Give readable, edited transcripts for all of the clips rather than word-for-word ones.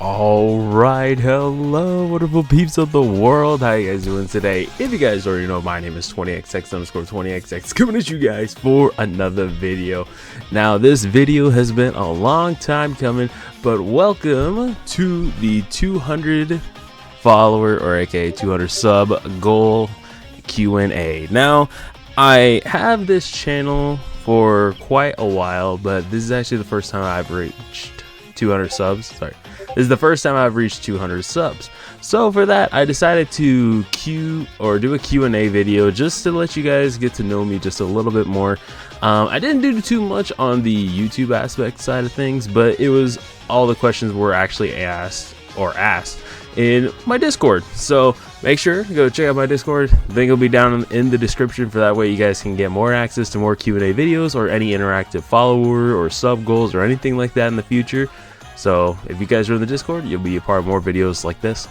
Alright, hello wonderful peeps of the world, how you guys doing today? If you guys already know, my name is 20xx_20xx coming at you guys for another video. Now this video has been a long time coming, but welcome to the 200 follower or aka 200 sub goal Q&A. Now I have this channel for quite a while, but this is actually the first time I've reached 200 subs. This is the first time I've reached 200 subs. So for that, I decided to do a Q&A video just to let you guys get to know me just a little bit more. I didn't do too much on the YouTube aspect side of things, but it was all the questions were actually asked in my Discord. So make sure to go check out my Discord. The link will be down in the description, for that way you guys can get more access to more Q&A videos or any interactive follower or sub goals or anything like that in the future. So if you guys are in the Discord, you'll be a part of more videos like this.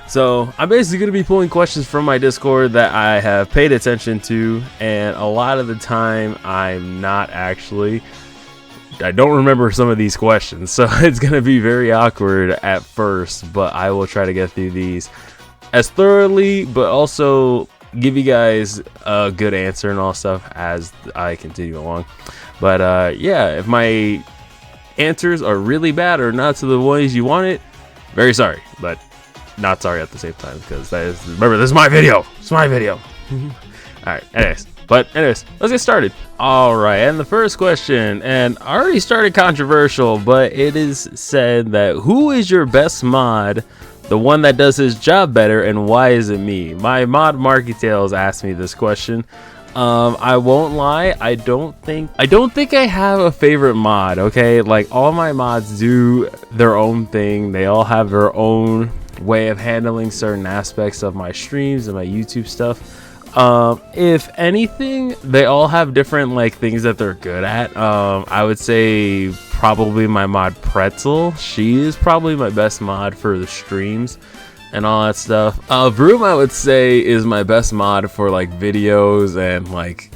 So I'm basically going to be pulling questions from my Discord that I have paid attention to, and a lot of the time I don't remember some of these questions, so it's going to be very awkward at first, but I will try to get through these as thoroughly, but also give you guys a good answer and all stuff as I continue along. But yeah, if my answers are really bad or not to the ways you want it, very sorry, but not sorry at the same time, because remember, this is my video. It's my video. Alright, anyways, let's get started. Alright, and the first question, and I already started controversial, but it is said that who is your best mod, the one that does his job better, and why is it me? My mod Marky Tails asked me this question. I won't lie, I don't think I have a favorite mod, okay? Like, all my mods do their own thing. They all have their own way of handling certain aspects of my streams and my YouTube stuff. If anything, they all have different like things that they're good at. I would say probably my mod Pretzel. She is probably my best mod for the streams and all that stuff. Vroom, I would say, is my best mod for like videos and like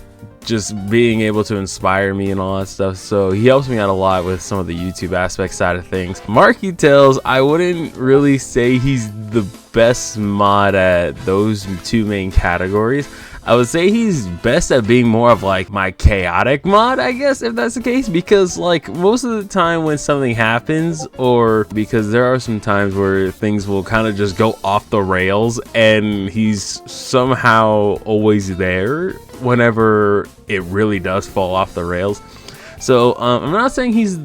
just being able to inspire me and all that stuff. So he helps me out a lot with some of the YouTube aspect side of things. Marky Tails, I wouldn't really say he's the best mod at those two main categories. I would say he's best at being more of like my chaotic mod, I guess, if that's the case, because like most of the time when something happens, or because there are some times where things will kind of just go off the rails, and he's somehow always there whenever it really does fall off the rails. So I'm not saying he's a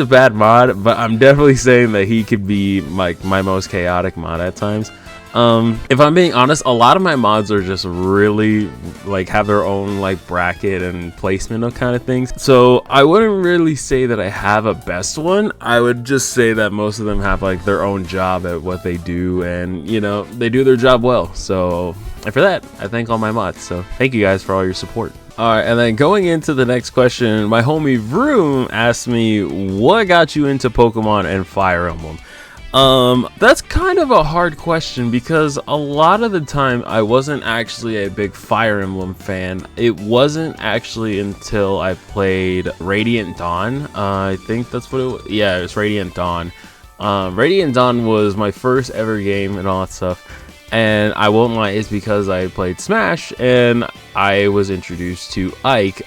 bad mod, but I'm definitely saying that he could be like my most chaotic mod at times. If I'm being honest, a lot of my mods are just really like have their own like bracket and placement of kind of things. So I wouldn't really say that I have a best one. I would just say that most of them have like their own job at what they do, and you know, they do their job well. So, and for that, I thank all my mods. So thank you guys for all your support. Alright, and then going into the next question, my homie Vroom asked me, what got you into Pokemon and Fire Emblem? That's kind of a hard question, because a lot of the time I wasn't actually a big Fire Emblem fan. It wasn't actually until I played Radiant Dawn. I think that's what it was. Yeah, it was Radiant Dawn. Radiant Dawn was my first ever game and all that stuff. And I won't lie, it's because I played Smash and I was introduced to Ike.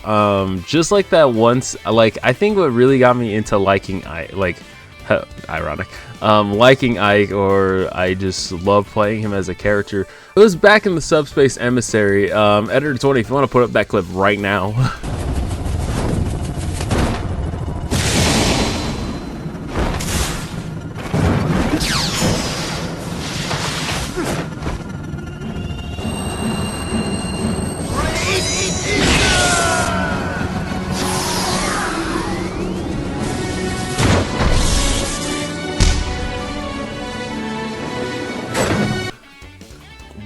Just like that once, like I think what really got me into liking Ike, like ironic, liking Ike, or I just love playing him as a character, it was back in the Subspace Emissary. Editor 20, if you want to put up that clip right now.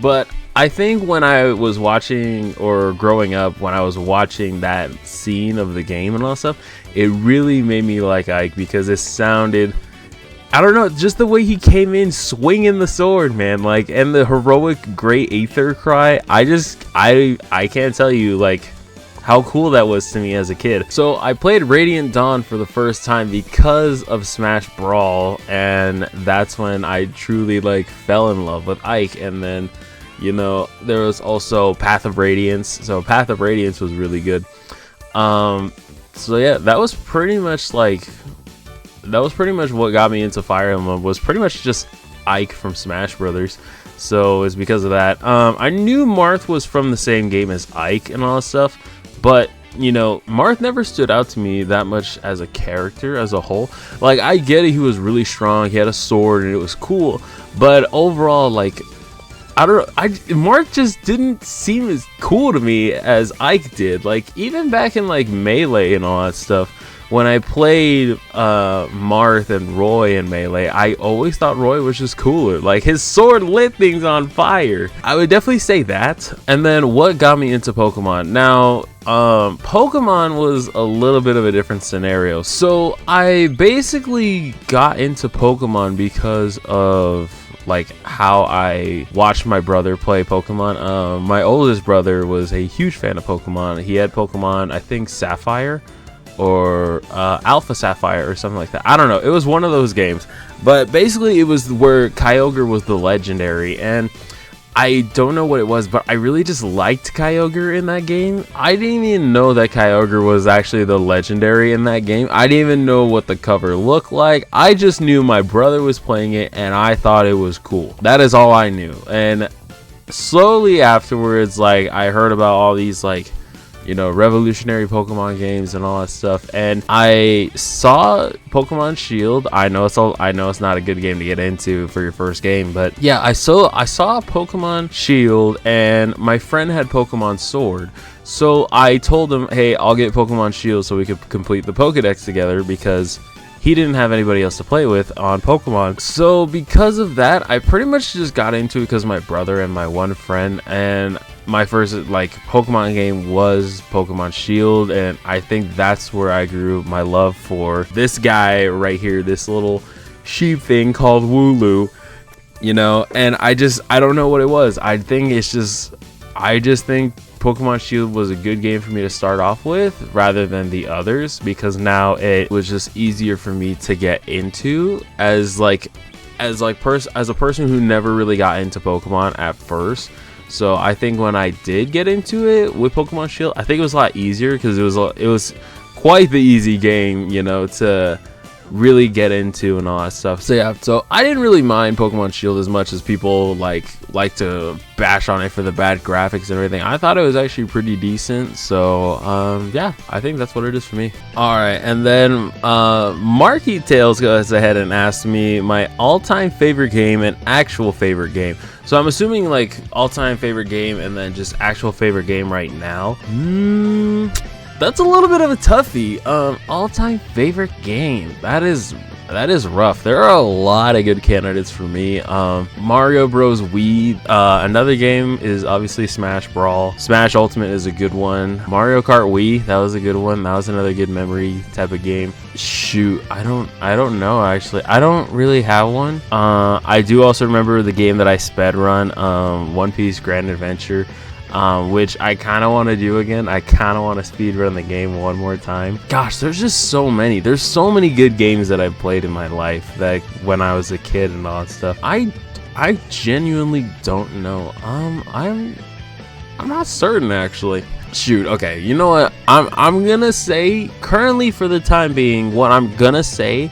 But I think when I was watching, or growing up, when I was watching that scene of the game and all that stuff, it really made me like Ike, because it sounded, I don't know, just the way he came in swinging the sword, man, like, and the heroic Great Aether cry. I can't tell you like how cool that was to me as a kid. So I played Radiant Dawn for the first time because of Smash Brawl, and that's when I truly like fell in love with Ike. And then, you know, there was also Path of Radiance. So Path of Radiance was really good. So yeah, that was pretty much what got me into Fire Emblem, was pretty much just Ike from Smash Brothers. So it's because of that. I knew Marth was from the same game as Ike and all that stuff, but you know, Marth never stood out to me that much as a character as a whole. Like, I get it, he was really strong, he had a sword and it was cool, but overall, like, I don't know, Marth just didn't seem as cool to me as Ike did. Like, even back in like Melee and all that stuff, when I played Marth and Roy in Melee, I always thought Roy was just cooler. Like, his sword lit things on fire. I would definitely say that. And then what got me into Pokemon? Now, Pokemon was a little bit of a different scenario. So I basically got into Pokemon because of like how I watched my brother play Pokemon. My oldest brother was a huge fan of Pokemon. He had Pokemon, I think Sapphire or Alpha Sapphire or something like that. I don't know. It was one of those games. But basically it was where Kyogre was the legendary, and I don't know what it was, but I really just liked Kyogre in that game. I didn't even know that Kyogre was actually the legendary in that game. I didn't even know what the cover looked like. I just knew my brother was playing it and I thought it was cool. That is all I knew. And slowly afterwards, like, I heard about all these, like, you know, revolutionary Pokemon games and all that stuff, and I saw Pokemon Shield. I know it's not a good game to get into for your first game, but yeah, I saw Pokemon Shield, and my friend had Pokemon Sword. So I told him, hey, I'll get Pokemon Shield so we could complete the Pokedex together, because he didn't have anybody else to play with on Pokemon. So because of that, I pretty much just got into it because of my brother and my one friend, and my first like Pokemon game was Pokemon Shield, and I think that's where I grew my love for this guy right here, this little sheep thing called Wooloo, you know. And I don't know what it was. I just think Pokemon Shield was a good game for me to start off with rather than the others, because now it was just easier for me to get into as a person who never really got into Pokemon at first. So I think when I did get into it with Pokemon Shield, I think it was a lot easier, because it was quite the easy game, you know, to really get into and all that stuff. So yeah, so I didn't really mind Pokemon Shield as much as people like to bash on it for the bad graphics and everything. I thought it was actually pretty decent. So yeah, I think that's what it is for me. All right, and then Marky Tails goes ahead and asks me my all-time favorite game and actual favorite game. So I'm assuming like all-time favorite game and then just actual favorite game right now. That's a little bit of a toughie. All-time favorite game. That is rough. There are a lot of good candidates for me. Mario Bros. Wii. Another game is obviously Smash Brawl. Smash Ultimate is a good one. Mario Kart Wii. That was a good one. That was another good memory type of game. Shoot, I don't know actually. I don't really have one. I do also remember the game that I sped run. One Piece Grand Adventure. Which I kind of want to do again. I kind of want to speedrun the game one more time. Gosh, there's just so many. There's so many good games that I've played in my life, that when I was a kid and all that stuff. I genuinely don't know. I'm not certain actually. Shoot, okay. You know what? I'm gonna say, currently for the time being, what I'm going to say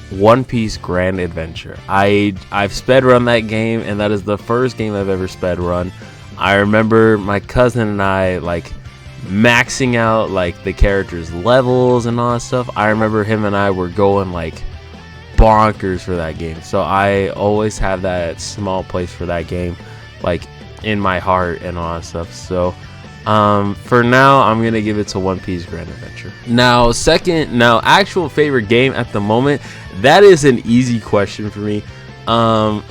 One Piece Grand Adventure. I've sped run that game, and that is the first game I've ever sped run. I remember my cousin and I like maxing out like the characters' levels and all that stuff. I remember him and I were going like bonkers for that game. So I always have that small place for that game, like in my heart and all that stuff. So for now, I'm gonna give it to One Piece Grand Adventure. Now actual favorite game at the moment, that is an easy question for me. I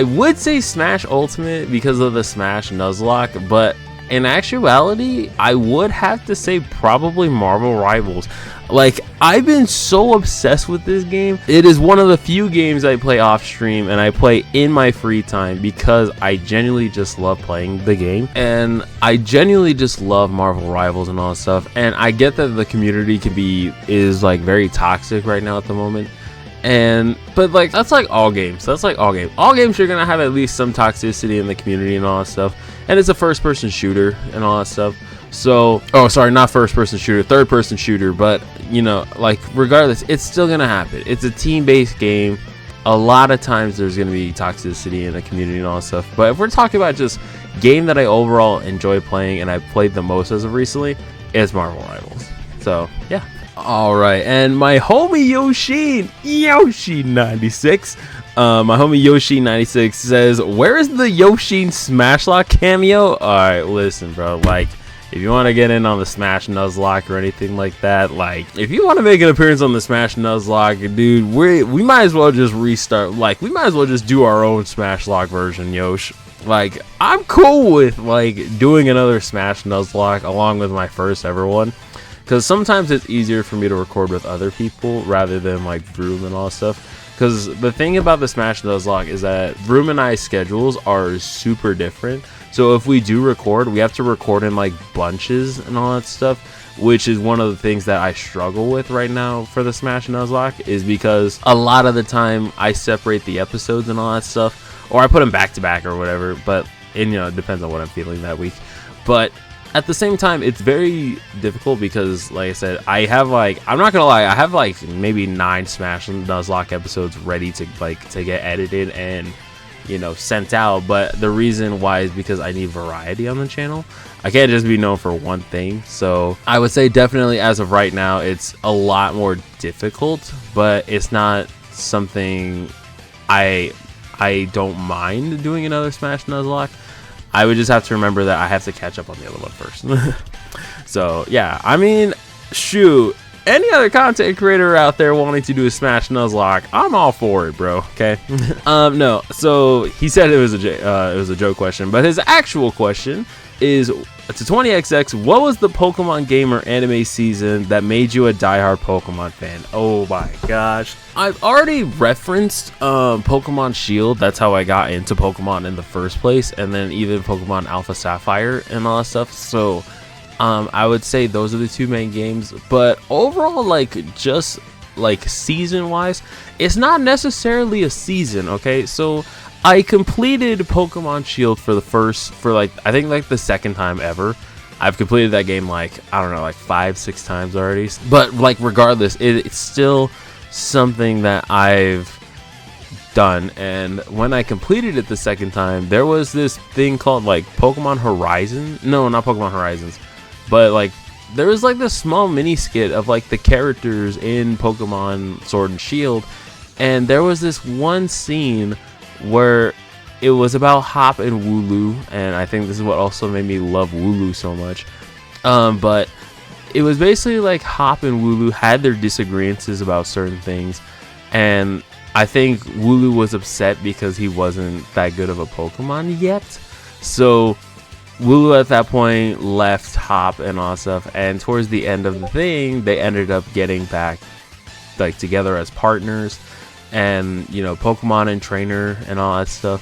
would say Smash Ultimate because of the Smash Nuzlocke, but in actuality, I would have to say probably Marvel Rivals. Like, I've been so obsessed with this game. It is one of the few games I play off stream and I play in my free time because I genuinely just love playing the game. And I genuinely just love Marvel Rivals and all that stuff. And I get that the community is like very toxic right now at the moment. But like, that's like all games. All games you're gonna have at least some toxicity in the community and all that stuff. And it's a first person shooter and all that stuff. So, oh, sorry, not first person shooter, third person shooter, but you know, like, regardless, it's still gonna happen. It's a team based game. A lot of times there's gonna be toxicity in the community and all that stuff. But if we're talking about just game that I overall enjoy playing and I've played the most as of recently, it's Marvel Rivals. So yeah. All right, and my homie Yoshi96, my homie Yoshi96 says, "Where is the Yoshi Smash Lock cameo?" All right, listen, bro. Like, if you want to get in on the Smash Nuzlocke or anything like that, like, if you want to make an appearance on the Smash Nuzlocke, dude, we might as well just restart. Like, we might as well just do our own Smash Lock version, Yosh. Like, I'm cool with like doing another Smash Nuzlocke along with my first ever one. Because sometimes it's easier for me to record with other people rather than like Vroom and all that stuff. Because the thing about the Smash Nuzlocke is that Vroom and I's schedules are super different. So if we do record, we have to record in like bunches and all that stuff, which is one of the things that I struggle with right now for the Smash Nuzlocke, is because a lot of the time I separate the episodes and all that stuff, or I put them back to back or whatever. But you know, it depends on what I'm feeling that week. But at the same time, it's very difficult because, like I said, I have like, I'm not gonna lie, I have like maybe 9 Smash Nuzlocke episodes ready to get edited and, you know, sent out. But the reason why is because I need variety on the channel. I can't just be known for one thing. So I would say definitely as of right now, it's a lot more difficult, but it's not something I don't mind doing another Smash Nuzlocke. I would just have to remember that I have to catch up on the other one first. So yeah, I mean, shoot, any other content creator out there wanting to do a Smash Nuzlocke, I'm all for it, bro. Okay. No, so he said it was a joke question, but his actual question is to 20XX, what was the Pokemon game or anime season that made you a diehard Pokemon fan? Oh my gosh. I've already referenced Pokemon Shield. That's how I got into Pokemon in the first place, and then even Pokemon Alpha Sapphire and all that stuff. So I would say those are the 2 main games. But overall, like, just like season wise, it's not necessarily a season. Okay, so I completed Pokemon Shield for I think like the second time ever. I've completed that game like, I don't know, like 5-6 times already. But like, regardless, it's still something that I've done. And when I completed it the second time, there was this thing called like Pokemon Horizon. No, not Pokemon Horizons, but like there was like this small mini skit of like the characters in Pokemon Sword and Shield. And there was this one scene where it was about Hop and Wooloo, and I think this is what also made me love Wooloo so much. But it was basically like Hop and Wooloo had their disagreements about certain things, and I think Wooloo was upset because he wasn't that good of a Pokemon yet. So Wooloo at that point left Hop and all that stuff, and towards the end of the thing, they ended up getting back like together as partners. And, you know, Pokemon and trainer and all that stuff,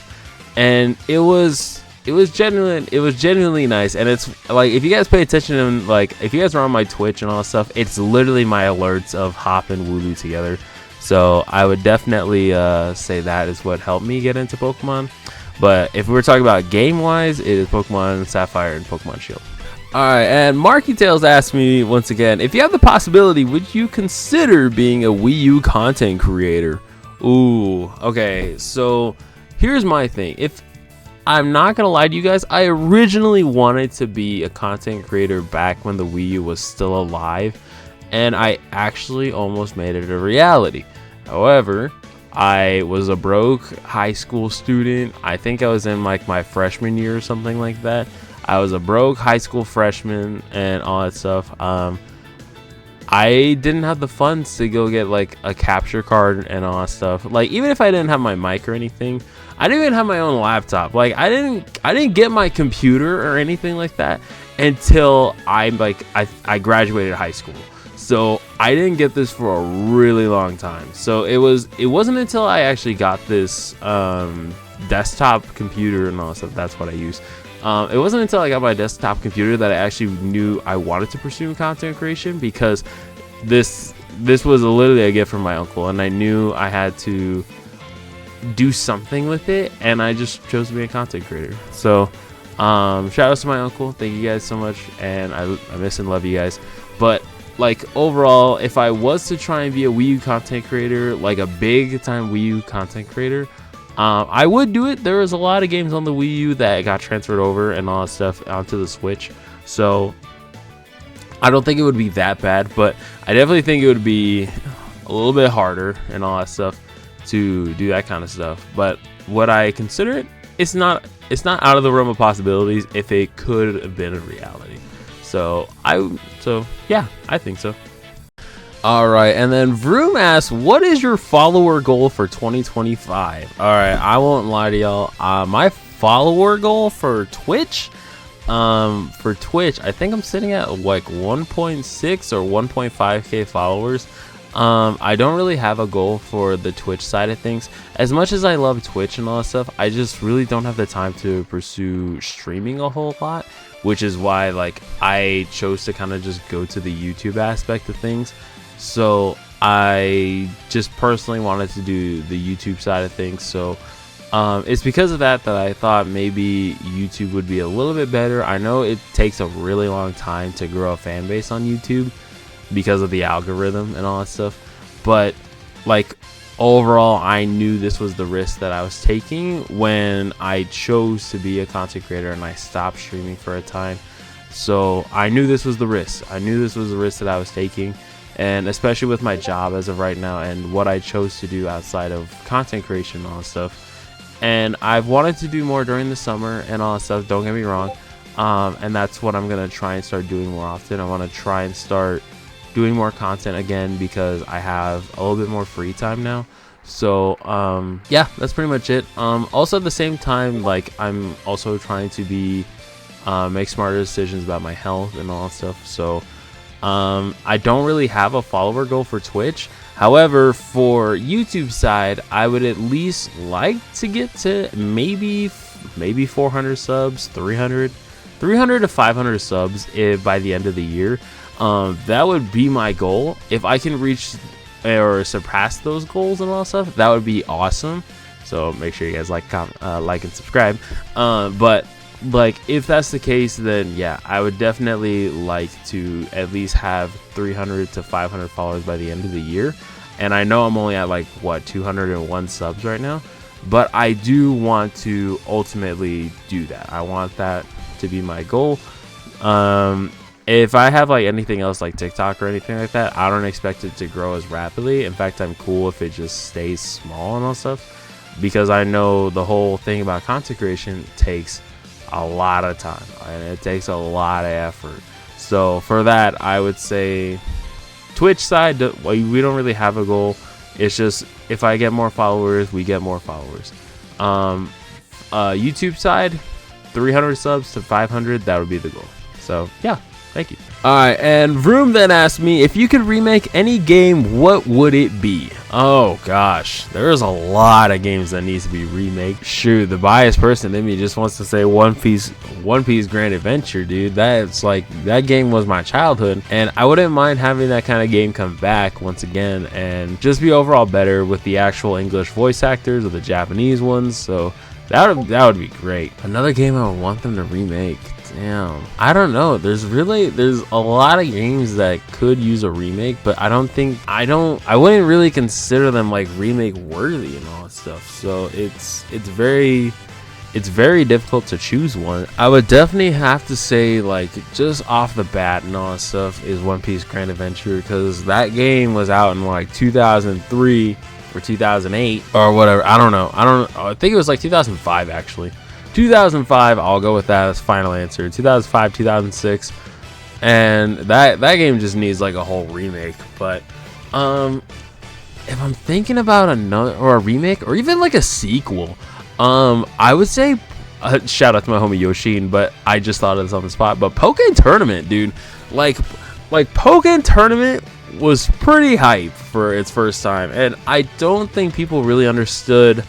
and it was genuinely nice. And it's like, if you guys pay attention, and like if you guys are on my Twitch and all that stuff, it's literally my alerts of Hop and Wooloo together. So I would definitely say that is what helped me get into Pokemon. But if we were talking about game wise, it is Pokemon Sapphire and Pokemon Shield. Alright, and Marky Tails asked me once again, if you have the possibility, would you consider being a Wii U content creator? Ooh, okay, so here's my thing. If I'm not gonna lie to you guys, I originally wanted to be a content creator back when the Wii U was still alive, and I actually almost made it a reality. However, I was a broke high school student. I think I was in like my freshman year or something like that. I was a broke high school freshman and all that stuff. I didn't have the funds to go get like a capture card and all that stuff. Like, even if I didn't have my mic or anything, I didn't even have my own laptop. Like I didn't get my computer or anything like that until I graduated high school. So I didn't get this for a really long time. So it wasn't until I actually got this desktop computer and all that stuff. That's what I use. It wasn't until I got my desktop computer that I actually knew I wanted to pursue content creation, because this was literally a gift from my uncle, and I knew I had to do something with it, and I just chose to be a content creator. So shout out to my uncle. Thank you guys so much, and I miss and love you guys. But like overall, if I was to try and be a Wii U content creator, like a big time Wii U content creator, I would do it. There was a lot of games on the Wii U that got transferred over and all that stuff onto the Switch, so I don't think it would be that bad, but I definitely think it would be a little bit harder and all that stuff to do that kind of stuff. But would I consider it? It's not out of the realm of possibilities if it could have been a reality. So yeah, I think so. All right, and then Vroom asks, what is your follower goal for 2025? All right, I won't lie to y'all. My follower goal for Twitch, I think I'm sitting at like 1.6 or 1.5k followers. I don't really have a goal for the Twitch side of things. As much as I love Twitch and all that stuff, I just really don't have the time to pursue streaming a whole lot, which is why like I chose to kind of just go to the YouTube aspect of things. So I just personally wanted to do the YouTube side of things. So it's because of that I thought maybe YouTube would be a little bit better. I know it takes a really long time to grow a fan base on YouTube because of the algorithm and all that stuff, but like overall I knew this was the risk that I was taking when I chose to be a content creator and I stopped streaming for a time. So I knew this was the risk. I knew this was the risk that I was taking, and especially with my job as of right now and what I chose to do outside of content creation and all that stuff. And I've wanted to do more during the summer and all that stuff, don't get me wrong, and that's what I'm gonna try and start doing more often. I want to try and start doing more content again because I have a little bit more free time now. So yeah, that's pretty much it. Also at the same time, like I'm also trying to be make smarter decisions about my health and all that stuff. So I don't really have a follower goal for Twitch. However, for YouTube side, I would at least like to get to maybe 400 subs, 300 to 500 subs by the end of the year. That would be my goal. If I can reach or surpass those goals and all that stuff, that would be awesome. So make sure you guys like, like and subscribe. But like if that's the case, then yeah, I would definitely like to at least have 300 to 500 followers by the end of the year. And I know I'm only at like what 201 subs right now, but I do want to ultimately do that. I want that to be my goal. If I have like anything else like TikTok or anything like that, I don't expect it to grow as rapidly. In fact, I'm cool if it just stays small and all stuff, because I know the whole thing about content creation takes a lot of time and it takes a lot of effort. So for that, I would say Twitch side, we don't really have a goal. It's just if I get more followers, we get more followers. YouTube side, 300 subs to 500, that would be the goal. So yeah, thank you. Alright, and Vroom then asked me, if you could remake any game, what would it be? Oh gosh, there's a lot of games that needs to be remade. Shoot, the biased person in me just wants to say One Piece Grand Adventure, dude. That's like, that game was my childhood, and I wouldn't mind having that kind of game come back once again and just be overall better with the actual English voice actors or the Japanese ones. So that would be great. Another game I would want them to remake. Damn, I don't know. There's a lot of games that could use a remake, but I wouldn't really consider them like remake worthy and all that stuff. So it's very difficult to choose one. I would definitely have to say, like, just off the bat and all that stuff, is One Piece Grand Adventure, because that game was out in like 2003 or 2008 or whatever. I don't know. I think it was like 2005 actually. 2005, I'll go with that as final answer. 2005, 2006, and that game just needs like a whole remake. But if I'm thinking about another or a remake or even like a sequel, I would say shout out to my homie Yoshin, but I just thought of this on the spot. But Pokken Tournament, dude, like Pokken Tournament was pretty hype for its first time, and I don't think people really understood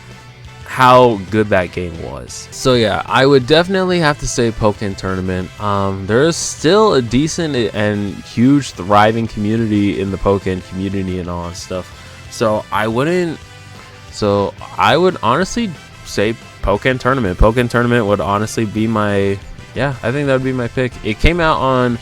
how good that game was. So yeah, I would definitely have to say Pokken Tournament. There's still a decent and huge thriving community in the Pokken community and all that stuff. So I would honestly say Pokken Tournament. Pokken Tournament would honestly be my, yeah, I think that would be my pick. It came out on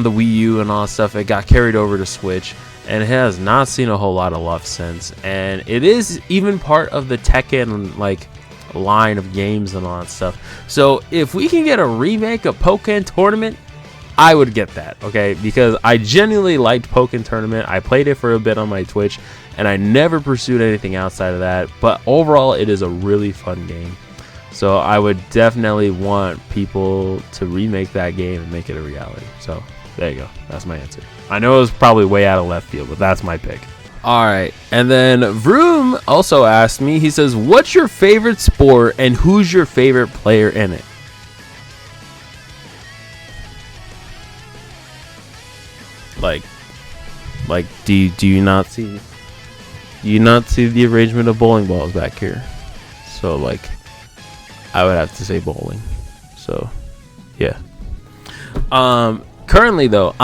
the Wii U and all that stuff. It got carried over to Switch, and it has not seen a whole lot of love since. And it is even part of the Tekken like line of games and all that stuff. So if we can get a remake of Pokken Tournament, I would get that, okay? Because I genuinely liked Pokken Tournament. I played it for a bit on my Twitch, and I never pursued anything outside of that. But overall, it is a really fun game. So I would definitely want people to remake that game and make it a reality. So there you go. That's my answer. I know it was probably way out of left field, but that's my pick. All right. And then Vroom also asked me, he says, what's your favorite sport and who's your favorite player in it? Like, do you not see the arrangement of bowling balls back here? So like, I would have to say bowling. So yeah. Currently though,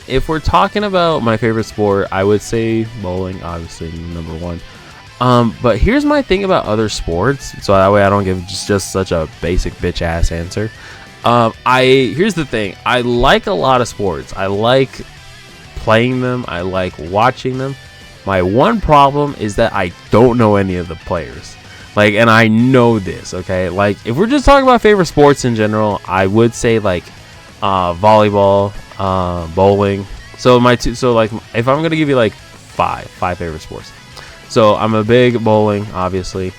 if we're talking about my favorite sport, I would say bowling, obviously number one. But here's my thing about other sports, so that way I don't give just such a basic bitch ass answer. Here's the thing, I like a lot of sports. I like playing them, I like watching them. My one problem is that I don't know any of the players. Like, and I know this, okay? Like, if we're just talking about favorite sports in general, I would say like volleyball, bowling. So like, if I'm gonna give you like five favorite sports, so I'm a big bowling, obviously.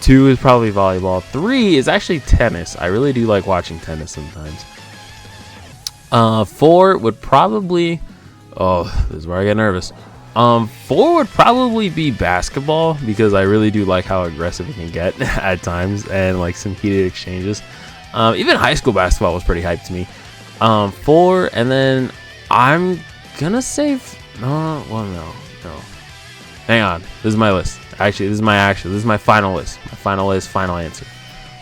2 is probably volleyball. 3 is actually tennis. I really do like watching tennis sometimes. 4 would probably, oh, this is where I get nervous. 4 would probably be basketball, because I really do like how aggressive it can get at times, and like some heated exchanges. Even high school basketball was pretty hyped to me. 4, and then I'm gonna say no. Hang on, this is my list. Actually, this is my final list. My final list, final answer.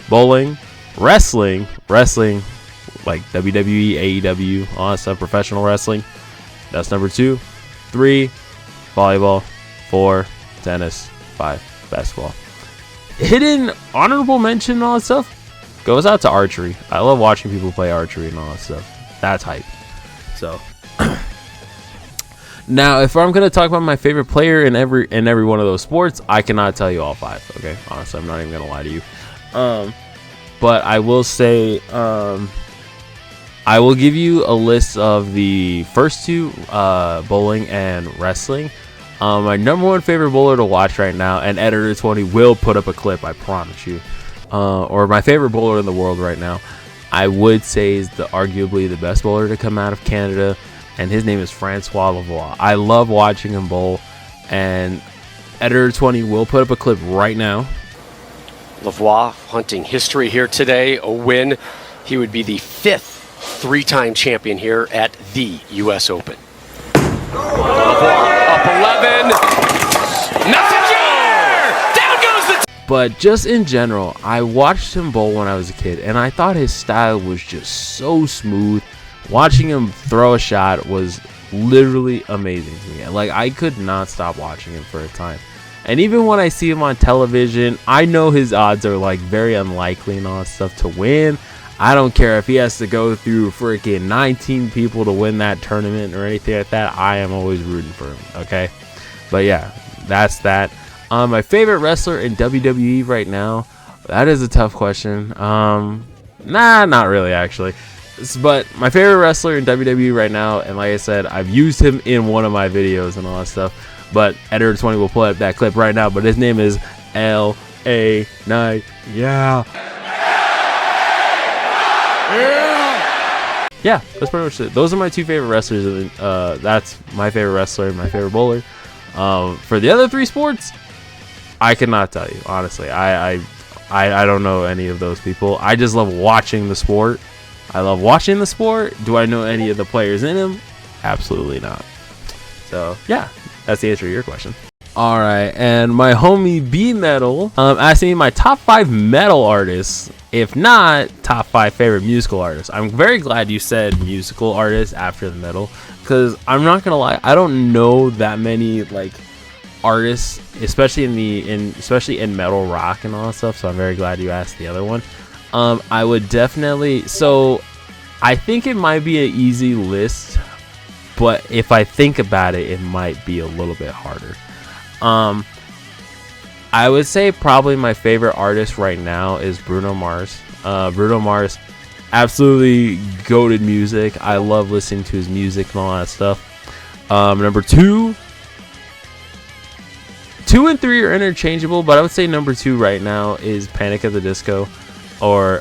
Bowling, wrestling, like WWE, AEW, all that stuff, professional wrestling. That's number 2. 3, volleyball. 4, tennis. 5, basketball. Hidden honorable mention and all that stuff goes out to archery. I love watching people play archery and all that stuff. That's hype. So now, if I'm gonna talk about my favorite player in every one of those sports, I cannot tell you all 5. Okay, honestly, I'm not even gonna lie to you. But I will say, I will give you a list of the first 2, bowling and wrestling. My number 1 favorite bowler to watch right now, and Editor 20 will put up a clip, I promise you. Or my favorite bowler in the world right now, I would say is arguably the best bowler to come out of Canada, and his name is Francois Lavoie. I love watching him bowl, and Editor 20 will put up a clip right now. Lavoie hunting history here today, a win. He would be the 5th 3-time champion here at the U.S. Open. Lavoie up 11. Messenger! Down goes the... But just in general, I watched him bowl when I was a kid, and I thought his style was just so smooth. Watching him throw a shot was literally amazing to me. Like, I could not stop watching him for a time. And even when I see him on television, I know his odds are like very unlikely and all that stuff to win. I don't care if he has to go through freaking 19 people to win that tournament or anything like that. I am always rooting for him, okay? But yeah, that's that. My favorite wrestler in WWE right now, that is a tough question. Nah, not really actually. But my favorite wrestler in WWE right now, and like I said, I've used him in one of my videos and all that stuff. But Editor 20 will pull up that clip right now. But his name is L.A. Knight. Yeah. Yeah, that's pretty much it. Those are my 2 favorite wrestlers. And that's my favorite wrestler and my favorite bowler. For the other 3 sports, I cannot tell you honestly. I I don't know any of those people. I just love watching the sport. I love watching the sport. Do I know any of the players in him? Absolutely not. So yeah, that's the answer to your question. All right, and my homie B Metal asked me my top 5 metal artists, if not top 5 favorite musical artists. I'm very glad you said musical artists after the metal, because I'm not gonna lie, I don't know that many like artists, especially in metal rock and all that stuff. So I'm very glad you asked the other one. I would definitely. So I think it might be an easy list, but if I think about it, it might be a little bit harder. I would say probably my favorite artist right now is Bruno Mars. Bruno Mars, absolutely goated music. I love listening to his music and all that stuff. Number 2 and 3 are interchangeable, but I would say number 2 right now is Panic at the Disco, or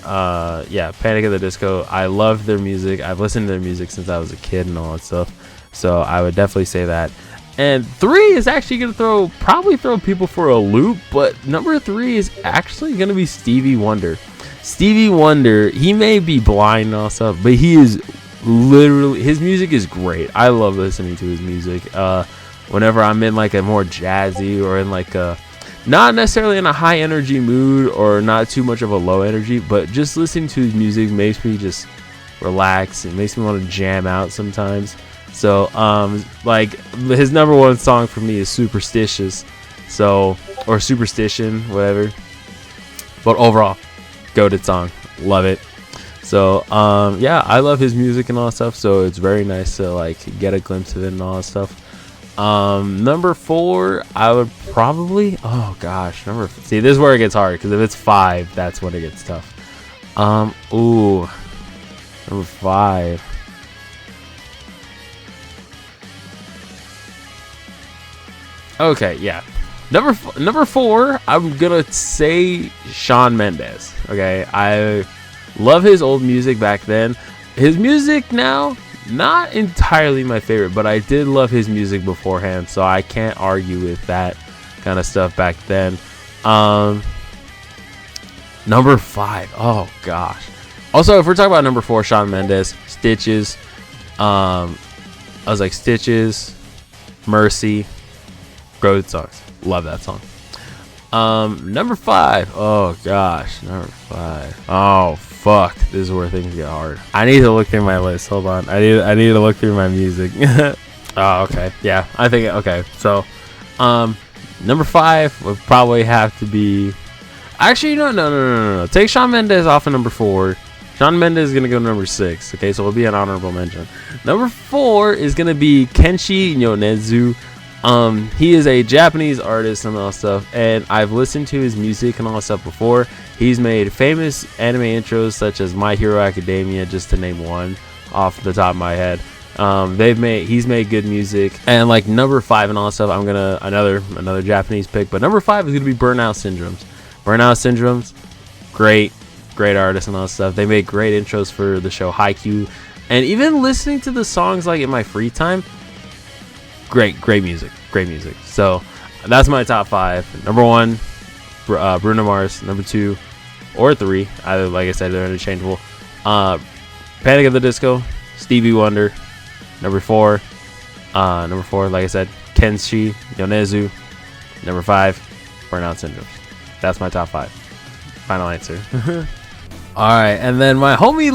yeah, Panic at the Disco. I love their music. I've listened to their music since I was a kid and all that stuff, so I would definitely say that. And 3 is actually gonna probably throw people for a loop, but number 3 is actually gonna be Stevie Wonder. Stevie Wonder, he may be blind and all stuff, but he is literally, his music is great. I love listening to his music. Whenever I'm in like a more jazzy or in like a, not necessarily in a high energy mood or not too much of a low energy, but just listening to his music makes me just relax. It makes me want to jam out sometimes. So like his number 1 song for me is Superstitious, so, or Superstition, whatever, but overall goated song, love it. So yeah, I love his music and all that stuff, so it's very nice to like get a glimpse of it and all that stuff. Number 4, I would probably, oh gosh, see, this is where it gets hard, because if it's 5, that's when it gets tough. Ooh, number 5. Okay, yeah. Number 4, I'm gonna say Shawn Mendes. Okay, I love his old music back then. His music now, not entirely my favorite, but I did love his music beforehand, so I can't argue with that kind of stuff back then. Number 5, oh gosh. Also, if we're talking about number 4, Shawn Mendes, Stitches. I was like Stitches, Mercy. Good songs. Love that song. Number 5. Oh gosh, number 5. Oh fuck, this is where things get hard. I need to look through my list. Hold on. I need to look through my music. Oh, okay. Yeah, I think okay. So, number 5 would probably have to be. Actually, no. Take Shawn Mendes off of number 4. Shawn Mendes is gonna go number 6. Okay, so it'll be an honorable mention. Number 4 is gonna be Kenshi Yonezu. He is a Japanese artist and all that stuff, and I've listened to his music and all that stuff before. He's made famous anime intros such as My Hero Academia, just to name one off the top of my head. He's made good music, and like number 5 and all that stuff, I'm gonna another Japanese pick, but number 5 is gonna be Burnout Syndromes. Burnout Syndromes, great artist and all that stuff. They made great intros for the show Haikyuu, and even listening to the songs like in my free time. Great music. So that's my top 5. Number 1, Bruno Mars. Number 2 or 3, either, like I said, they're interchangeable. Panic at the Disco, Stevie Wonder. Number 4, like I said, Kenshi Yonezu. Number 5, Burnout Syndrome. That's my top 5. Final answer. All right, and then my homie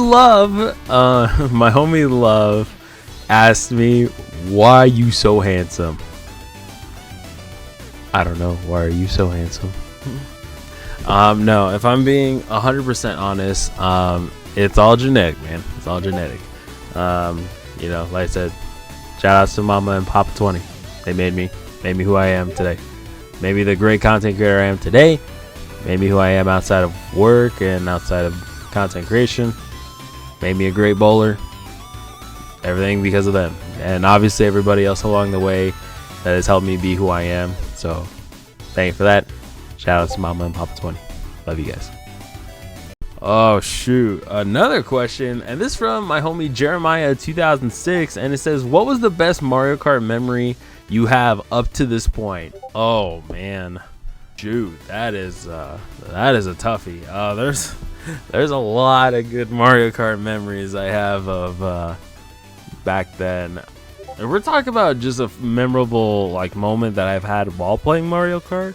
Love asked me, why are you so handsome? I don't know. Why are you so handsome? No, if I'm being 100% honest, it's all genetic, man. It's all genetic. You know, like I said, shout outs to Mama and Papa 20. They made me who I am today. Maybe the great content creator I am today. Maybe who I am outside of work and outside of content creation. Made me a great bowler. Everything because of them, and obviously everybody else along the way that has helped me be who I am. So thank you for that. Shout out to Mama and Papa 20. Love you guys. Oh shoot, another question, and this from my homie Jeremiah 2006, and it says, what was the best Mario Kart memory you have up to this point? Oh man, Shoot, that is a toughie. There's a lot of good Mario Kart memories I have of back then. If we're talking about just a memorable like moment that I've had while playing Mario Kart,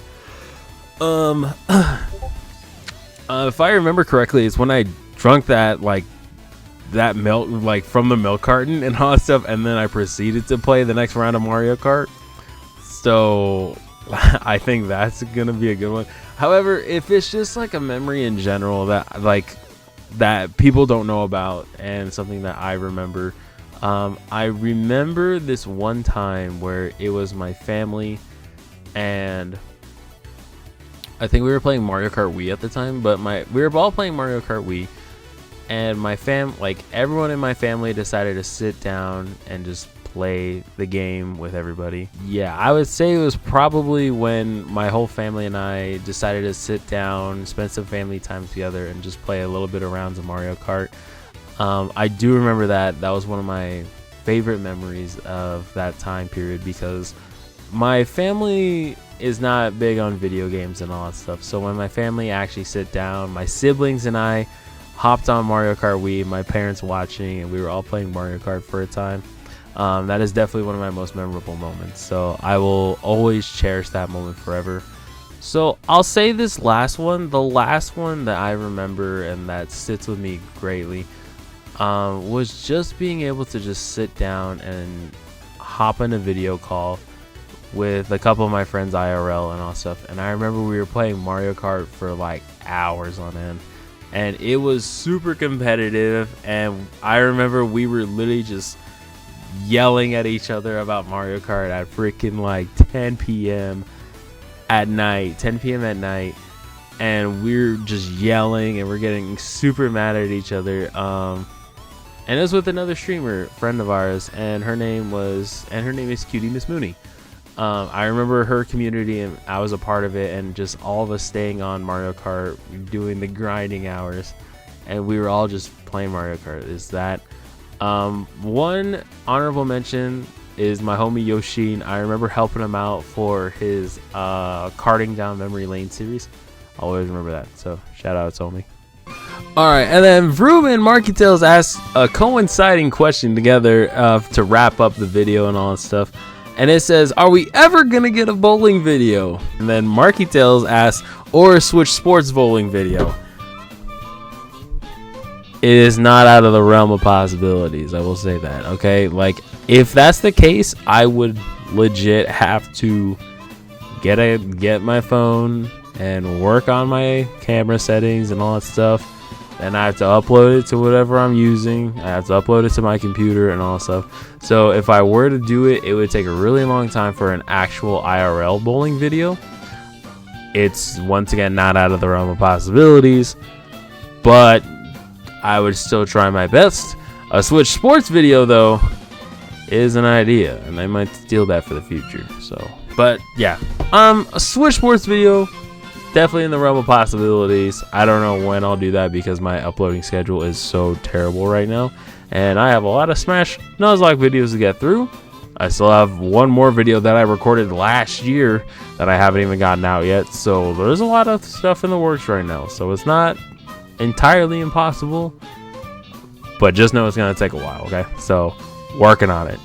if I remember correctly, it's when I drunk that milk like from the milk carton and all that stuff, and then I proceeded to play the next round of Mario Kart. So I think that's gonna be a good one. However, if it's just like a memory in general that people don't know about and something that I remember, I remember this one time where it was my family, and I think we were playing Mario Kart Wii at the time, but we were all playing Mario Kart Wii, and everyone in my family decided to sit down and just play the game with everybody. Yeah, I would say it was probably when my whole family and I decided to sit down, spend some family time together, and just play a little bit of rounds of Mario Kart. I do remember that was one of my favorite memories of that time period, because my family is not big on video games and all that stuff. So when my family actually sit down, my siblings and I hopped on Mario Kart Wii, my parents watching, and we were all playing Mario Kart for a time. That is definitely one of my most memorable moments. So I will always cherish that moment forever. So I'll say this last one, the last one that I remember and that sits with me greatly, was just being able to just sit down and hop in a video call with a couple of my friends IRL and all stuff. And I remember we were playing Mario Kart for like hours on end, and it was super competitive. And I remember we were literally just yelling at each other about Mario Kart at freaking like 10 p.m. at night, and we're just yelling and we're getting super mad at each other. And it was with another streamer friend of ours, and her name is Cutie Miss Mooney. I remember her community, and I was a part of it, and just all of us staying on Mario Kart, doing the grinding hours, and we were all just playing Mario Kart. Is that one honorable mention is my homie Yoshin. I remember helping him out for his karting down memory lane series. I always remember that, so shout out to homie. Alright, and then Vroom and Marky Tails asked a coinciding question together to wrap up the video and all that stuff. And it says, are we ever gonna get a bowling video? And then Marky Tails asked, or a Switch Sports bowling video. It is not out of the realm of possibilities, I will say that, okay? Like, if that's the case, I would legit have to get my phone and work on my camera settings and all that stuff. And I have to upload it to whatever I'm using. I have to upload it to my computer and all that stuff. So if I were to do it, it would take a really long time for an actual IRL bowling video. It's, once again, not out of the realm of possibilities, but I would still try my best. A Switch Sports video, though, is an idea, and I might steal that for the future. So, but yeah, a Switch Sports video, definitely in the realm of possibilities. I don't know when I'll do that because my uploading schedule is so terrible right now, and I have a lot of Smash Nuzlocke videos to get through. I still have one more video that I recorded last year that I haven't even gotten out yet. So there's a lot of stuff in the works right now. So it's not entirely impossible, but just know it's gonna take a while. Okay, so working on it.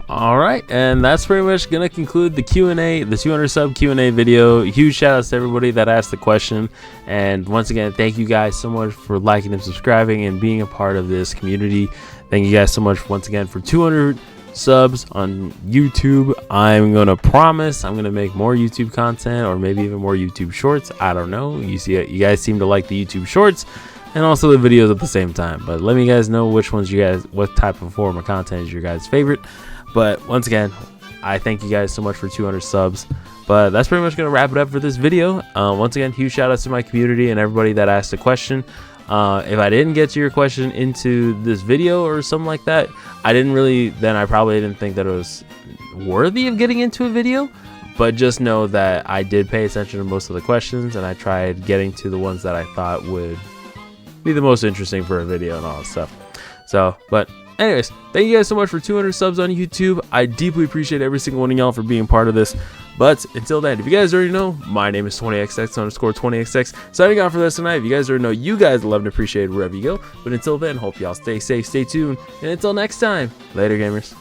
All right, and that's pretty much gonna conclude the Q&A, the 200 sub Q&A video. Huge shout outs to everybody that asked the question, and once again, thank you guys so much for liking and subscribing and being a part of this community. Thank you guys so much once again for 200 subs on YouTube. I'm gonna promise I'm gonna make more YouTube content, or maybe even more YouTube shorts. I don't know. You guys seem to like the YouTube shorts and also the videos at the same time, but let me guys know which ones what type of form of content is your guys' favorite. But once again, I thank you guys so much for 200 subs. But that's pretty much going to wrap it up for this video. Once again, huge shout outs to my community and everybody that asked a question. If I didn't get to your question into this video or something like that, then I probably didn't think that it was worthy of getting into a video. But just know that I did pay attention to most of the questions, and I tried getting to the ones that I thought would be the most interesting for a video and all that stuff. So, but anyways, thank you guys so much for 200 subs on YouTube. I deeply appreciate every single one of y'all for being part of this. But until then, if you guys already know, my name is 20xx_20xx. Signing off for this tonight. If you guys already know, you guys love and appreciate it wherever you go. But until then, hope y'all stay safe, stay tuned, and until next time, later gamers.